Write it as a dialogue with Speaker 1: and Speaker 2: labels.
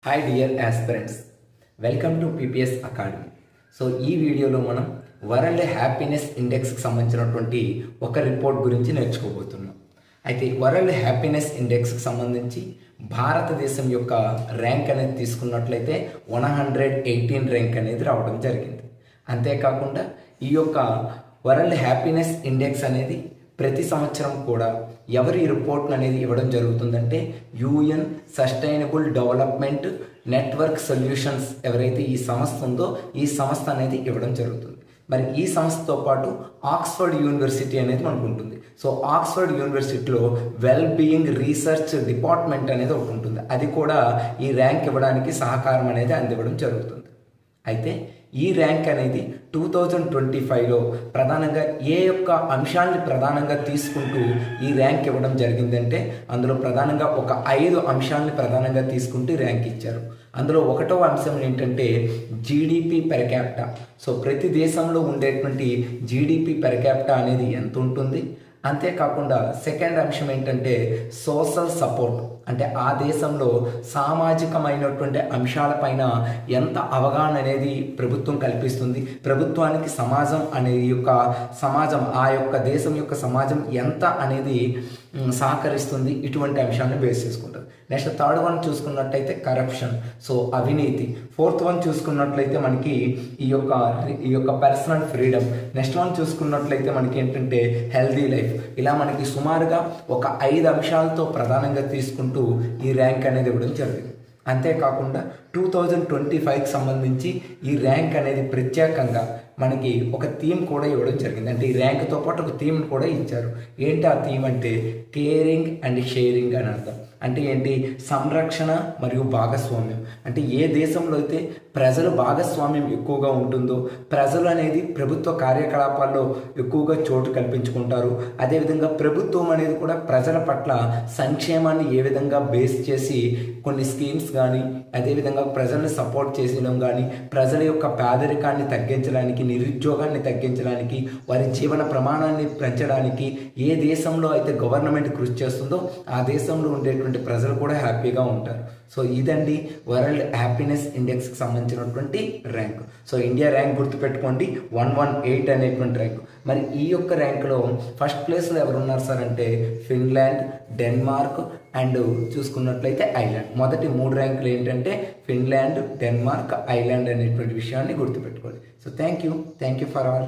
Speaker 1: Hi dear aspirants, welcome to PPS academy. So ఈ వీడియోలో మనం వరల్డ్ హ్యాపీనెస్ ఇండెక్స్కి సంబంధించినటువంటి ఒక రిపోర్ట్ గురించి నేర్చుకోబోతున్నాం. అయితే వరల్డ్ హ్యాపీనెస్ ఇండెక్స్కి సంబంధించి భారతదేశం యొక్క ర్యాంక్ అనేది తీసుకున్నట్లయితే 118 ర్యాంక్ అనేది రావడం జరిగింది. అంతేకాకుండా ఈ యొక్క వరల్డ్ హ్యాపీనెస్ ఇండెక్స్ అనేది ప్రతి సంవత్సరం కూడా ఎవరి రిపోర్ట్ అనేది ఇవ్వడం జరుగుతుందంటే UN sustainable development network solutions ఎవరైతే ఈ సంస్థ ఉందో ఈ సంస్థ అనేది ఇవ్వడం జరుగుతుంది. మరి ఈ సంస్థతో పాటు ఆక్స్ఫర్డ్ యూనివర్సిటీ అనేది మనకు ఉంటుంది. సో ఆక్స్ఫర్డ్ యూనివర్సిటీలో వెల్ బీయింగ్ రీసెర్చ్ డిపార్ట్మెంట్ అనేది ఒకటి ఉంటుంది. అది కూడా ఈ ర్యాంక్ ఇవ్వడానికి సహకారం అనేది అందివ్వడం జరుగుతుంది. అయితే ఈ ర్యాంక్ అనేది 2025లో ప్రధానంగా ఏ యొక్క అంశాన్ని ప్రధానంగా తీసుకుంటూ ఈ ర్యాంక్ ఇవ్వడం జరిగిందంటే అందులో ప్రధానంగా ఒక 5 అంశాలని ప్రధానంగా తీసుకుంటూ ర్యాంక్ ఇచ్చారు. అందులో ఒకటవ అంశం ఏంటంటే జీడిపి పెర్ క్యాపిటా. సో ప్రతి దేశంలో ఉండేటువంటి జీడిపి పెర్ క్యాపిటా అనేది ఎంత ఉంటుంది. అంతేకాకుండా సెకండ్ అంశం ఏంటంటే సోషల్ సపోర్ట్, అంటే ఆ దేశంలో సామాజికమైనటువంటి అంశాలపైన ఎంత అవగాహన అనేది ప్రభుత్వం కల్పిస్తుంది, ప్రభుత్వానికి సమాజం అనేది సమాజం ఆ యొక్క దేశం యొక్క సమాజం ఎంత అనేది సహకరిస్తుంది. ఇటువంటి అంశాలను బేస్ చేసుకుంటారు. నెక్స్ట్ థర్డ్ వన్ చూసుకున్నట్లయితే కరప్షన్, సో అవినీతి. ఫోర్త్ వన్ చూసుకున్నట్లయితే మనకి ఈ యొక్క పర్సనల్ ఫ్రీడమ్. నెక్స్ట్ వన్ చూసుకున్నట్లయితే మనకి ఏంటంటే హెల్దీ లైఫ్. ఇలా మనకి సుమారుగా ఒక 5 అంశాలతో ప్రధానంగా తీసుకుంటూ ఈ ర్యాంక్ అనేది ఇవ్వడం జరిగింది. అంతేకాకుండా 2025కి సంబంధించి ఈ ర్యాంక్ అనేది ప్రత్యేకంగా మనకి ఒక థీమ్ కూడా ఇవ్వడం జరిగింది. అంటే ఈ ర్యాంక్తో పాటు ఒక థీమ్ కూడా ఇచ్చారు. ఏంటి ఆ థీమ్ అంటే కేరింగ్ అండ్ షేరింగ్ అని అర్థం. అంటే ఏంటి, సంరక్షణ మరియు భాగస్వామ్యం. అంటే ఏ దేశంలో అయితే ప్రజల భాగస్వామ్యం ఎక్కువగా ఉంటుందో, ప్రజలు అనేది ప్రభుత్వ కార్యకలాపాల్లో ఎక్కువగా చోటు కల్పించుకుంటారు. అదేవిధంగా ప్రభుత్వం అనేది కూడా ప్రజల పట్ల సంక్షేమాన్ని ఏ విధంగా బేస్ చేసి కొన్ని స్కీమ్స్ కానీ, అదేవిధంగా ప్రజల్ని సపోర్ట్ చేసేయడం కానీ, ప్రజల యొక్క పేదరికాన్ని తగ్గించడానికి, నిరుద్యోగాన్ని తగ్గించడానికి, వారి జీవన ప్రమాణాన్ని పెంచడానికి ఏ దేశంలో అయితే గవర్నమెంట్ కృషి చేస్తుందో ఆ దేశంలో ఉండేటువంటి ప్రజలు కూడా హ్యాపీగా ఉంటారు. సో ఇదండి వరల్డ్ హ్యాపీనెస్ ఇండెక్స్కి సంబంధించినటువంటి ర్యాంక్. సో ఇండియా ర్యాంక్ గుర్తుపెట్టుకోండి, 118 అనేటువంటి ర్యాంక్. మరి ఈ యొక్క ర్యాంక్లో ఫస్ట్ ప్లేస్లో ఎవరు ఉన్నారు సార్ అంటే ఫిన్లాండ్, డెన్మార్క్ అండ్ చూసుకున్నట్లయితే ఐలాండ్. మొదటి 3 ర్యాంకులు ఏంటంటే ఫిన్లాండ్, డెన్మార్క్, ఐలాండ్ అనేటువంటి విషయాన్ని గుర్తుపెట్టుకోండి. So thank you for all.